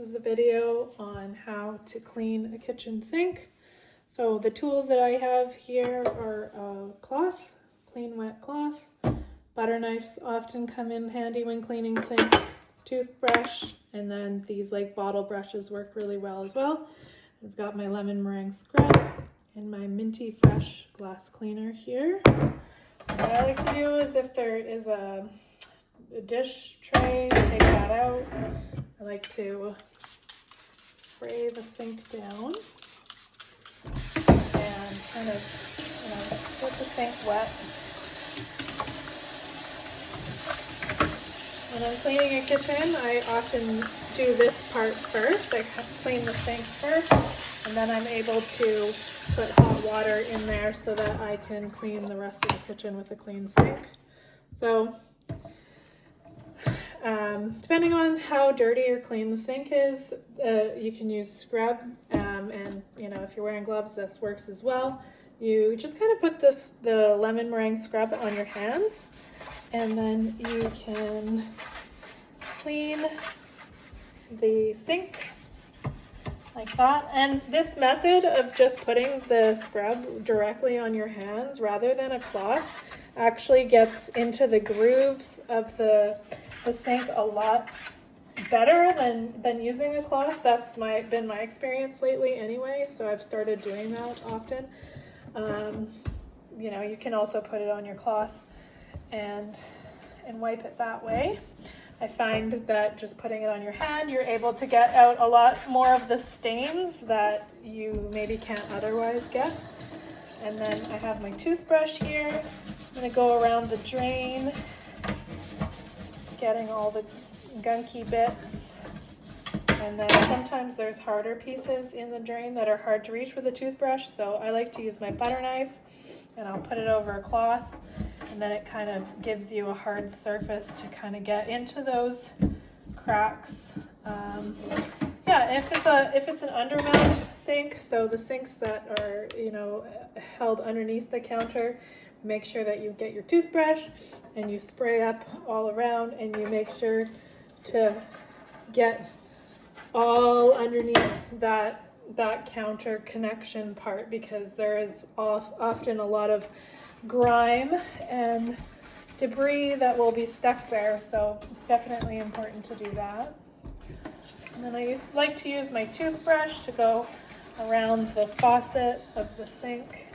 is a video on how to clean a kitchen sink. So the tools that I have here are a cloth, clean wet cloth. Butter knives often come in handy when cleaning sinks, toothbrush, and then these like bottle brushes work really well as well. I've got my lemon meringue scrub and my minty fresh glass cleaner here. What I like to do is if there is a dish tray, take that out. I like to spray the sink down and kind of, get the sink wet. When I'm cleaning a kitchen, I often do this part first. I clean the sink first, and then I'm able to put hot water in there so that I can clean the rest of the kitchen with a clean sink. So, depending on how dirty or clean the sink is, you can use scrub, and if you're wearing gloves, this works as well. You just kind of put the lemon meringue scrub on your hands, and then you can clean the sink like that. And this method of just putting the scrub directly on your hands rather than a cloth actually gets into the grooves of the sink a lot better than using a cloth. That's been my experience lately anyway, so I've started doing that often. You can also put it on your cloth and wipe it that way. I find that just putting it on your hand, you're able to get out a lot more of the stains that you maybe can't otherwise get. And then I have my toothbrush here. I'm going to go around the drain, getting all the gunky bits. And then sometimes there's harder pieces in the drain that are hard to reach with a toothbrush, so I like to use my butter knife, and I'll put it over a cloth, and then it kind of gives you a hard surface to kind of get into those cracks. If it's an undermount sink, so the sinks that are held underneath the counter, make sure that you get your toothbrush and you spray up all around, and you make sure to get all underneath that counter connection part, because there is often a lot of grime and debris that will be stuck there, so it's definitely important to do that. And then I like to use my toothbrush to go around the faucet of the sink,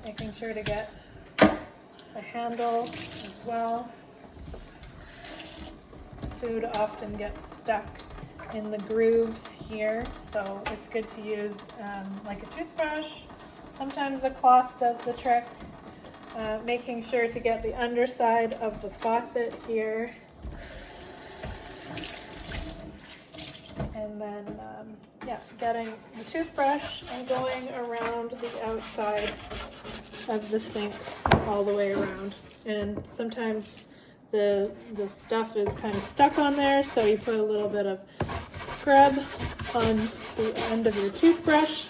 making sure to get the handle as well. Food often gets stuck in the grooves here, so it's good to use like a toothbrush. Sometimes a cloth does the trick. Making sure to get the underside of the faucet here. And then, getting the toothbrush and going around the outside of the sink all the way around. And sometimes the stuff is kind of stuck on there, so you put a little bit of scrub on the end of your toothbrush,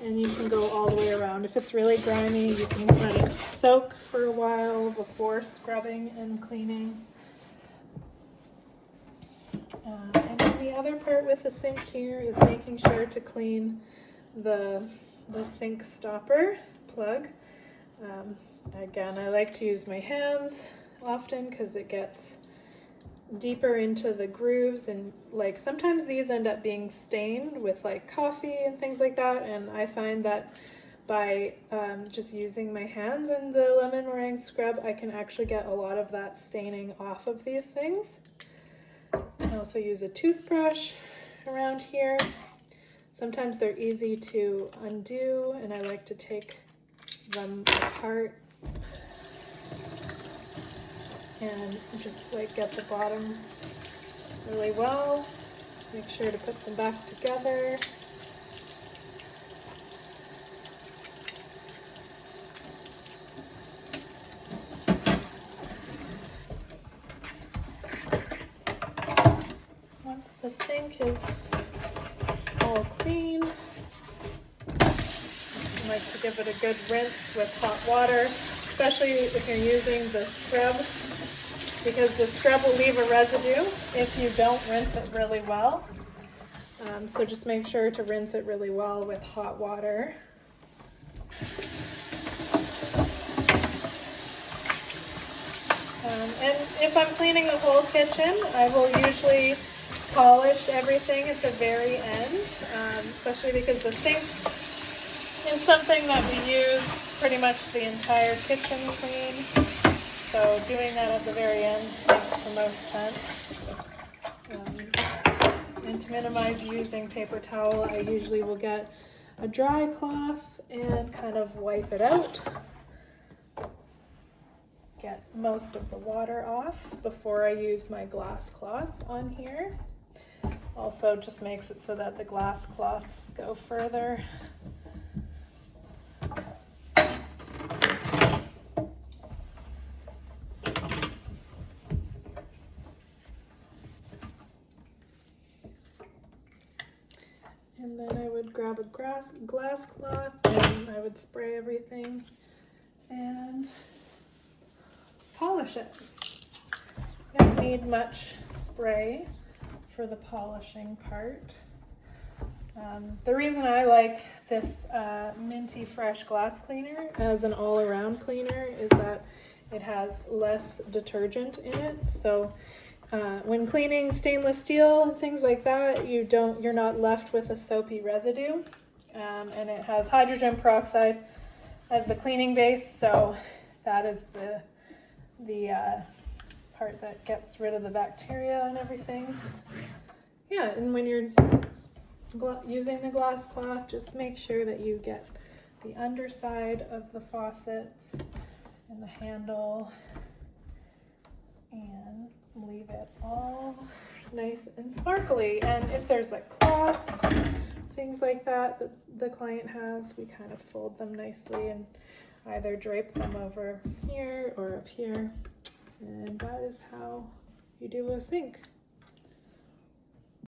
and you can go all the way around. If it's really grimy, you can let it soak for a while before scrubbing and cleaning. And then the other part with the sink here is making sure to clean the sink stopper plug. Again, I like to use my hands often because it gets deeper into the grooves, and like sometimes these end up being stained with like coffee and things like that, and I find that by just using my hands and the lemon meringue scrub, I can actually get a lot of that staining off of these things. I also use a toothbrush around here. Sometimes they're easy to undo, and I like to take them apart and just like get the bottom really well. Make sure to put them back together. Once the sink is all clean, I like to give it a good rinse with hot water, especially if you're using the scrub. because the scrub will leave a residue if you don't rinse it really well. So just make sure to rinse it really well with hot water. And if I'm cleaning the whole kitchen, I will usually polish everything at the very end, especially because the sink is something that we use pretty much the entire kitchen clean. So doing that at the very end makes the most sense. And to minimize using paper towel, I usually will get a dry cloth and kind of wipe it out. Get most of the water off before I use my glass cloth on here. Also just makes it so that the glass cloths go further. And then I would grab a glass cloth and I would spray everything and polish it. You don't need much spray for the polishing part. The reason I like this Minty Fresh glass cleaner as an all-around cleaner is that it has less detergent in it. So when cleaning stainless steel and things like that, you're not left with a soapy residue. And it has hydrogen peroxide as the cleaning base, so that is the part that gets rid of the bacteria and everything. Yeah, and when you're using the glass cloth, just make sure that you get the underside of the faucets and the handle and leave it all nice and sparkly. And if there's like cloths, things like that the client has, we kind of fold them nicely and either drape them over here or up here. And that is how you do a sink.